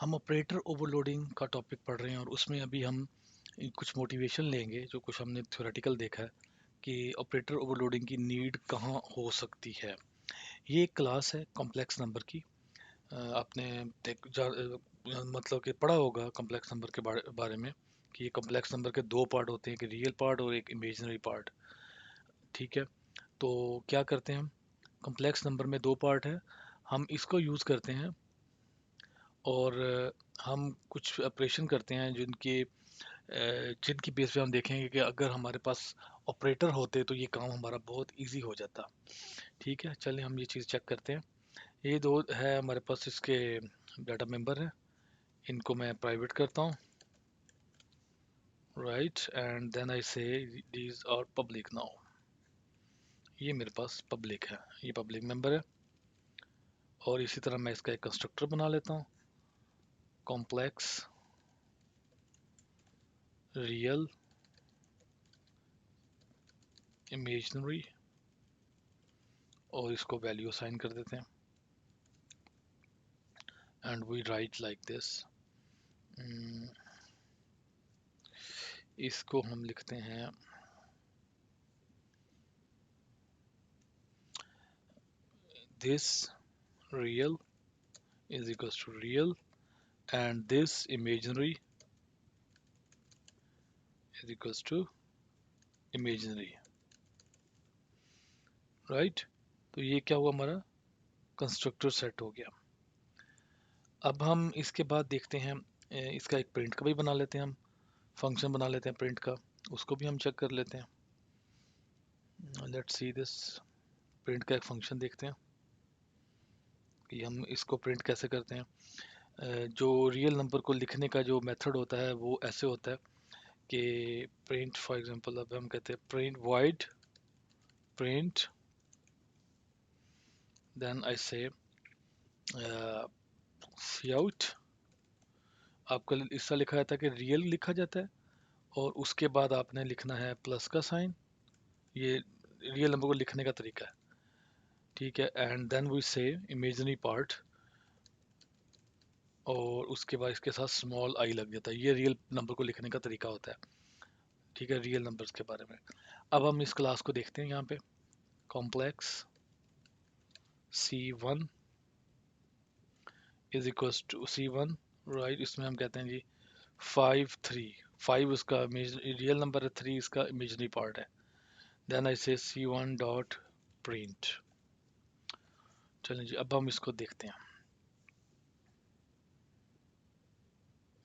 हम operator overloading का topic पढ़ रहे हैं और उसमें अभी हम कुछ मोटिवेशन लेंगे जो कुछ हमने थ्योरेटिकल देखा है कि ऑपरेटर ओवरलोडिंग की नीड कहाँ हो सकती है। ये एक क्लास है कॉम्प्लेक्स नंबर की। आपने मतलब कि पढ़ा होगा कॉम्प्लेक्स नंबर के बारे में कि ये कॉम्प्लेक्स नंबर के दो पार्ट होते हैं, एक रियल पार्ट और एक इमेजिनरी पार्ट। ठीक है, तो क्या करते हैं हम, कॉम्प्लेक्स नंबर में दो पार्ट है, हम इसको यूज़ करते हैं और हम कुछ ऑपरेशन करते हैं जिनकी बेस पे हम देखेंगे कि अगर हमारे पास ऑपरेटर होते तो ये काम हमारा बहुत इजी हो जाता। ठीक है, चलिए हम ये चीज़ चेक करते हैं। ये दो है हमारे पास, इसके डाटा मेंबर है, इनको मैं प्राइवेट करता हूँ, राइट, एंड देन आई से दीज आर पब्लिक नाउ। ये मेरे पास पब्लिक है, ये पब्लिक मेंबर है। और इसी तरह मैं इसका एक कंस्ट्रक्टर बना लेता हूँ, कॉम्प्लेक्स रियल इमेजिनरी, और इसको वैल्यू असाइन कर देते हैं and we write like this. इसको हम लिखते हैं this real is equals to real and this imaginary is equals to imaginary, right. तो ये क्या हुआ, हमारा कंस्ट्रक्टर सेट हो गया। अब हम इसके बाद देखते हैं, इसका एक प्रिंट का भी बना लेते हैं, हम फंक्शन बना लेते हैं प्रिंट का, उसको भी हम चेक कर लेते हैं। लेट्स सी दिस, प्रिंट का एक फंक्शन देखते हैं कि हम इसको प्रिंट कैसे करते हैं। जो रियल नंबर को लिखने का जो मेथड होता है वो ऐसे होता है कि प्रिंट, फॉर एग्जांपल अब हम कहते हैं print wide print, then I say C out. आपका इसका लिखा जाता है कि रियल लिखा जाता है और उसके बाद आपने लिखना है प्लस का साइन। ये रियल नंबर को लिखने का तरीका है, ठीक है। एंड देन वी से इमेजिनरी पार्ट, और उसके बाद इसके साथ स्मॉल आई लग जाता है। ये रियल नंबर को लिखने का तरीका होता है, ठीक है, रियल नंबर्स के बारे में। अब हम इस क्लास को देखते हैं यहाँ पे, complex C1 is equals to C1, right. इसमें हम कहते हैं जी 5 3, 5 उसका रियल नंबर है, 3 इसका इमेजिनरी पार्ट है। Then I say C1 dot print. चलें जी, अब हम इसको देखते हैं।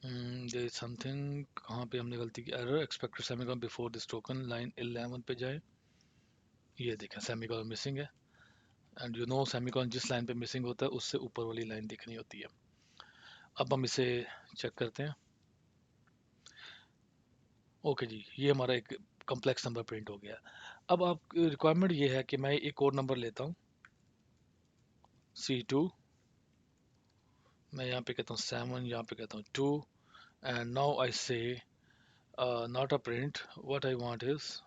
देयर इज समथिंग, कहाँ पे हमने गलती की, error expected semicolon before this token, line 11 पे जाए। ये देखें सेमीकोलन मिसिंग है, एंड यू नो सेमीकोलन जिस लाइन पे मिसिंग होता है उससे ऊपर वाली लाइन दिखनी होती है। अब हम इसे चेक करते हैं। ओके जी, ये हमारा एक कॉम्प्लेक्स नंबर प्रिंट हो गया। अब आप रिक्वायरमेंट ये है कि मैं एक और नंबर लेता हूँ C2, मैं यहाँ पे कहता हूँ 7, यहाँ पे कहता हूँ 2, एंड नाउ आई से not a print, what I want is,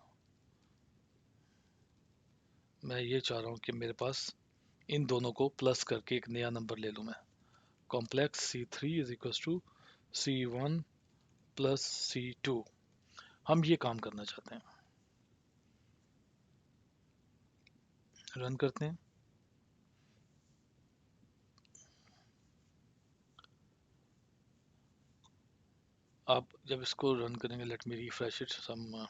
मैं ये चाह रहा हूँ कि मेरे पास इन दोनों को प्लस करके एक नया नंबर ले लूँ मैं। Complex C3 is equal to C1 plus C2, हम ये काम करना चाहते हैं। रन करते हैं। आप जब इसको रन करेंगे, let me refresh it, some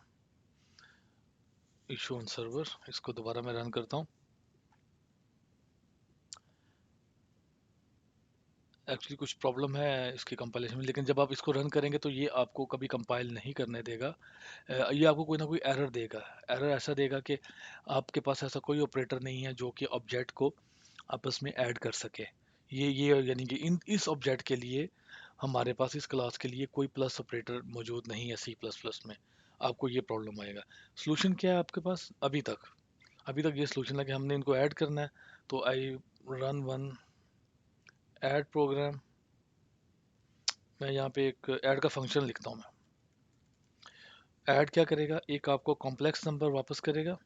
issue on server, इसको दोबारा मैं रन करता हूँ। एक्चुअली कुछ प्रॉब्लम है इसकी कंपाइलेशन में, लेकिन जब आप इसको रन करेंगे तो ये आपको कभी कंपाइल नहीं करने देगा। ये आपको कोई ना कोई एरर देगा। एरर ऐसा देगा कि आपके पास ऐसा कोई ऑपरेटर नहीं है जो कि ऑब्जेक्ट को आपस में ऐड कर सके। ये यानी कि इन इस ऑब्जेक्ट के लिए हमारे पास इस क्लास के लिए कोई प्लस ऑपरेटर मौजूद नहीं है C++ में। आपको ये प्रॉब्लम आएगा। सोल्यूशन क्या है आपके पास अभी तक ये सोल्यूशन है कि हमने इनको ऐड करना है। तो I run one add program, मैं यहाँ पे एक ऐड का फंक्शन लिखता हूँ। मैं ऐड क्या करेगा, एक आपको कॉम्प्लेक्स नंबर वापस करेगा।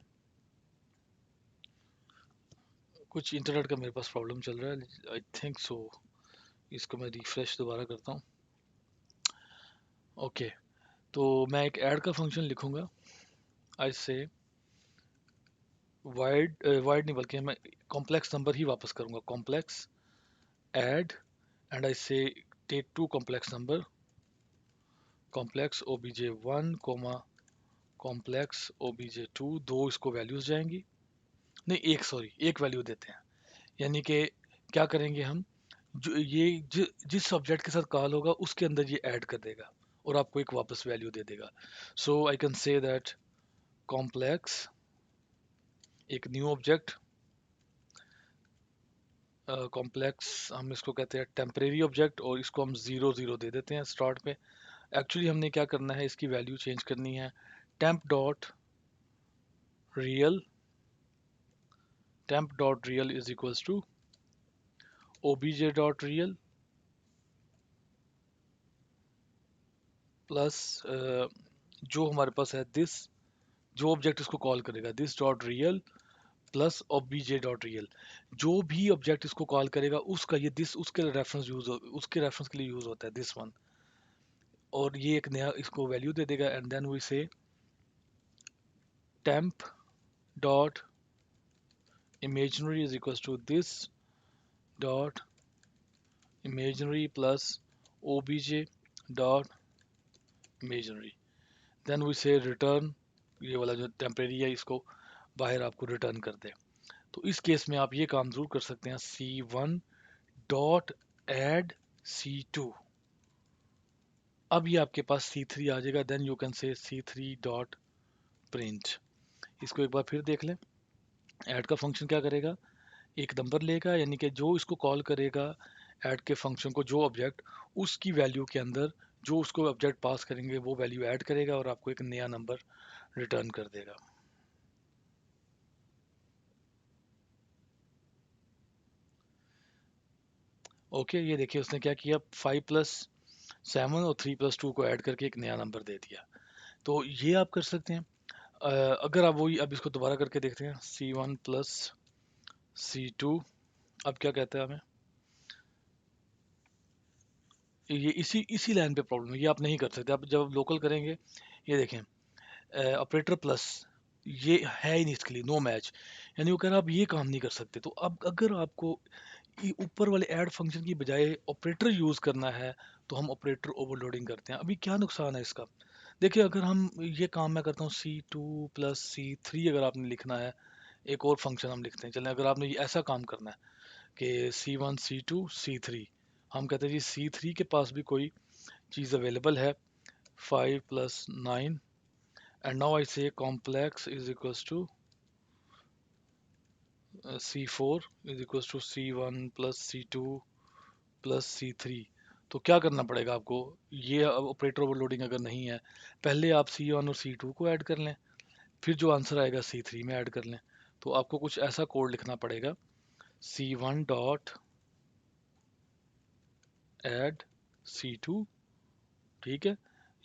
कुछ इंटरनेट का मेरे पास प्रॉब्लम चल रहा है, आई थिंक सो इसको मैं रिफ्रेश दोबारा करता हूँ। ओके, तो मैं एक ऐड का फंक्शन लिखूंगा। आई से वाइड वाइड नहीं बल्कि मैं कॉम्प्लेक्स नंबर ही वापस करूंगा, complex add, and I say take two complex number, complex obj1 comma complex obj2, दो इसको वैल्यूज जाएंगी, नहीं एक, सॉरी एक वैल्यू देते हैं। यानी कि क्या करेंगे हम, जो ये जिस ऑब्जेक्ट के साथ कॉल होगा उसके अंदर ये ऐड कर देगा और आपको एक वापस वैल्यू दे देगा। So I can say that complex, एक न्यू ऑब्जेक्ट, कॉम्प्लेक्स हम इसको कहते हैं टेम्परेरी ऑब्जेक्ट, और इसको हम 0 0 दे देते हैं स्टार्ट पे। एक्चुअली हमने क्या करना है, इसकी वैल्यू चेंज करनी है। temp dot real, temp dot real is equals to obj dot real plus जो हमारे पास है दिस, जो ऑब्जेक्ट इसको कॉल करेगा this dot real plus obj dot real. जो भी ऑब्जेक्ट इसको कॉल करेगा उसका ये दिस उसके रेफरेंस उसके रेफरेंस के लिए यूज होता है दिस वन, और ये एक नया इसको वैल्यू दे देगा। एंड देन वी से temp dot imaginary is equals to this dot imaginary plus obj dot imaginary, then we say return, ये वाला जो टेम्परेरी है इसको बाहर आपको रिटर्न कर दे। तो इस केस में आप ये काम जरूर कर सकते हैं, c1 डॉट एड c2, अब ये आपके पास c3 आ जाएगा। Then you can say c3 dot print. इसको एक बार फिर देख लें, ऐड का फंक्शन क्या करेगा, एक नंबर लेगा, यानी कि जो इसको कॉल करेगा ऐड के फंक्शन को, जो ऑब्जेक्ट, उसकी वैल्यू के अंदर जो उसको ऑब्जेक्ट पास करेंगे वो वैल्यू ऐड करेगा और आपको एक नया नंबर रिटर्न कर देगा। ओके, ये देखिए उसने क्या किया, 5+7 और 3+2 को ऐड करके एक नया नंबर दे दिया। तो ये आप कर सकते हैं। अगर आप वही अब इसको दोबारा करके देखते हैं, c1+c2, अब क्या कहता है हमें, ये इसी लाइन पे प्रॉब्लम है, ये आप नहीं कर सकते। आप जब लोकल करेंगे, ये देखें ऑपरेटर प्लस, ये है ही नहीं इसके लिए, नो मैच, यानी वो कह रहा है आप ये काम नहीं कर सकते। तो अब अगर आपको ऊपर वाले ऐड फंक्शन की बजाय ऑपरेटर यूज करना है तो हम ऑपरेटर ओवरलोडिंग करते हैं। अभी क्या नुकसान है इसका, देखिए अगर हम ये काम मैं करता हूँ c2+c3, अगर आपने लिखना है एक और फंक्शन हम लिखते हैं, चलें अगर आपने ये ऐसा काम करना है कि c1 c2 c3, हम कहते हैं जी c3 के पास भी कोई चीज़ अवेलेबल है 5+9, and now I say complex is equals to c4 is equals to c1 plus c2 plus c3। तो क्या करना पड़ेगा आपको, ये ऑपरेटर ओवरलोडिंग अगर नहीं है, पहले आप c1 और c2 को ऐड कर लें, फिर जो आंसर आएगा c3 में ऐड कर लें। तो आपको कुछ ऐसा कोड लिखना पड़ेगा, c1 डॉट ऐड c2, ठीक है,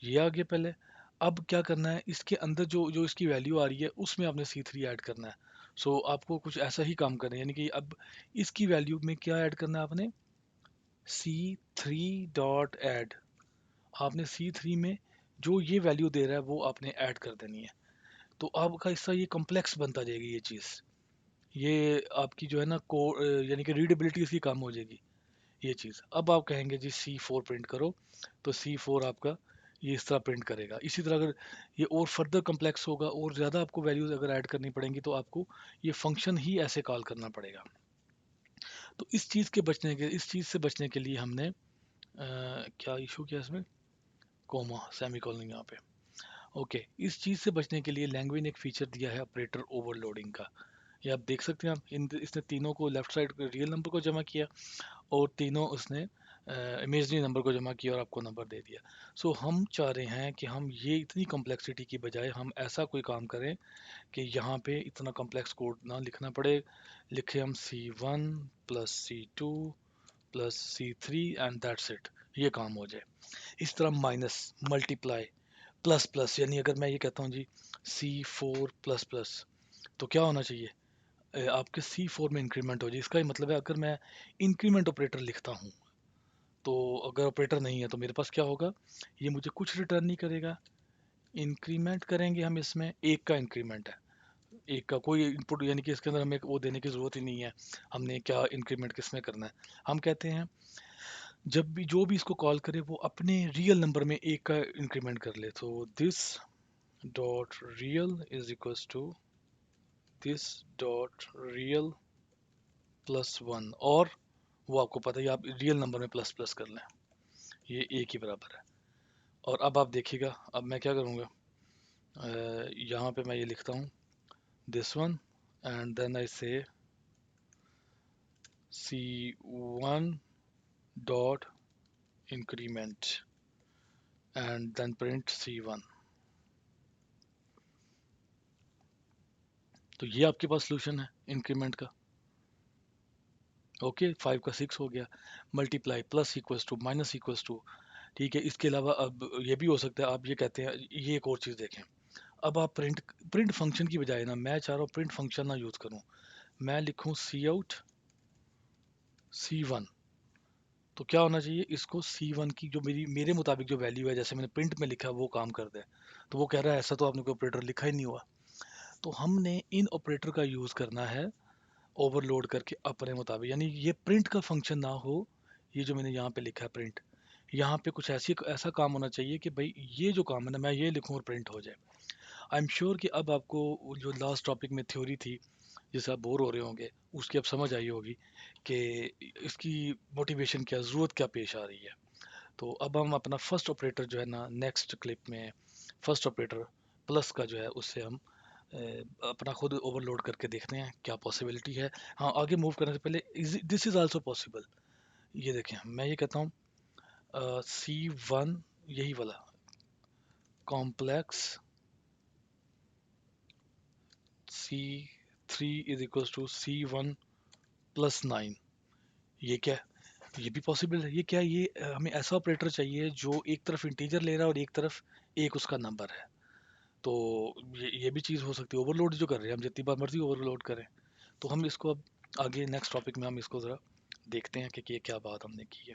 ये आ गया पहले। अब क्या करना है, इसके अंदर जो जो इसकी वैल्यू आ रही है उसमें आपने c3 ऐड करना है। सो आपको कुछ ऐसा ही काम करना है, यानी कि अब इसकी वैल्यू में क्या ऐड करना है आपने, c3 डॉट ऐड, आपने c3 में जो ये वैल्यू दे रहा है वो आपने ऐड कर देनी है। तो आपका इसका ये कॉम्प्लेक्स बनता जाएगी ये चीज़, ये आपकी जो है ना को यानी कि रीडेबिलिटी इसकी कम हो जाएगी ये चीज़। अब आप कहेंगे जी c4 प्रिंट करो, तो c4 आपका ये इस तरह प्रिंट करेगा। इसी तरह अगर ये और फर्दर कम्प्लेक्स होगा और ज़्यादा आपको वैल्यूज़ अगर ऐड करनी पड़ेंगी तो आपको ये फंक्शन ही ऐसे कॉल करना पड़ेगा। तो इस चीज़ से बचने के लिए हमने क्या इशू किया इसमें, कोमा सेमी कॉलन यहाँ पे। ओके, इस चीज़ से बचने के लिए लैंग्वेज ने एक फीचर दिया है ऑपरेटर ओवरलोडिंग का। ये आप देख सकते हैं, आप इसने तीनों को लेफ्ट साइड रियल नंबर को जमा किया और तीनों उसने इमेजनरी नंबर को जमा किया और आपको नंबर दे दिया। सो हम चाह रहे हैं कि हम ये इतनी कॉम्प्लेक्सिटी की बजाय हम ऐसा कोई काम करें कि यहाँ पे इतना कॉम्प्लेक्स कोड ना लिखना पड़े, लिखे हम c1+c2+c3 एंड दैट्स इट, ये काम हो जाए। इस तरह माइनस, मल्टीप्लाई, प्लस प्लस, यानी अगर मैं ये कहता हूँ जी c4++, तो क्या होना चाहिए, आपके c4 में इंक्रीमेंट हो जाए। इसका ही मतलब है अगर मैं इंक्रीमेंट ऑपरेटर लिखता हूँ तो अगर ऑपरेटर नहीं है तो मेरे पास क्या होगा, ये मुझे कुछ रिटर्न नहीं करेगा। इंक्रीमेंट करेंगे हम, इसमें एक का इंक्रीमेंट है, एक का कोई इनपुट, यानी कि इसके अंदर हमें वो देने की ज़रूरत ही नहीं है, हमने क्या इंक्रीमेंट किस में करना है। हम कहते हैं जब भी जो भी इसको कॉल करे वो अपने रियल नंबर में एक का इंक्रीमेंट कर ले। तो this dot real is equals to this dot real plus one, और वो आपको पता है आप रियल नंबर में प्लस प्लस कर लें, ये एक ही बराबर है। और अब आप देखिएगा, अब मैं क्या करूँगा, यहाँ पे मैं ये लिखता हूँ this one, and then I say C1 dot increment and then print C1। तो ये आपके पास सोल्यूशन है इंक्रीमेंट का। ओके, 5 का 6 हो गया, multiply plus equals to minus equals to. ठीक है, इसके अलावा अब ये भी हो सकता है, आप ये कहते हैं, ये एक और चीज़ देखें। अब आप प्रिंट प्रिंट फंक्शन की बजाय ना, मैं चाह रहा हूँ प्रिंट फंक्शन ना यूज़ करूँ, मैं लिखूँ सी आउट C1। तो क्या होना चाहिए, इसको C1 की जो मेरे मुताबिक जो वैल्यू है, जैसे मैंने प्रिंट में लिखा है वो काम कर दे। तो वो कह रहा है ऐसा तो आपने कोई ऑपरेटर लिखा ही नहीं हुआ। तो हमने इन ऑपरेटर का यूज़ करना है ओवरलोड करके अपने मुताबिक, यानी ये प्रिंट का फंक्शन ना हो। ये जो मैंने यहाँ पे लिखा है प्रिंट, यहाँ पे कुछ ऐसी ऐसा काम होना चाहिए कि भाई ये जो काम है ना, मैं ये लिखूँ और प्रिंट हो जाए। आई एम श्योर कि अब आपको वो जो लास्ट टॉपिक में थ्योरी थी जिससे आप बोर हो रहे होंगे, उसकी अब समझ आई होगी कि इसकी मोटिवेशन क्या, ज़रूरत क्या पेश आ रही है। तो अब हम अपना फर्स्ट ऑपरेटर जो है ना, नेक्स्ट क्लिप में फर्स्ट ऑपरेटर प्लस का जो है उससे हम अपना खुद ओवरलोड करके देखते हैं क्या पॉसिबिलिटी है। हाँ, आगे मूव करने से पहले दिस इज आल्सो पॉसिबल। ये देखें, मैं ये कहता हूँ C1, यही वाला complex C3 is equals to C1 plus 9। ये क्या है, ये भी पॉसिबल है। ये क्या है, ये हमें ऐसा ऑपरेटर चाहिए जो एक तरफ इंटीजर ले रहा है और एक तरफ एक उसका नंबर है। तो ये भी चीज़ हो सकती है, ओवरलोड जो कर रहे हैं हम, जितनी बार मर्जी ओवरलोड करें। तो हम इसको अब आगे नेक्स्ट टॉपिक में हम इसको ज़रा देखते हैं कि ये क्या बात हमने की है।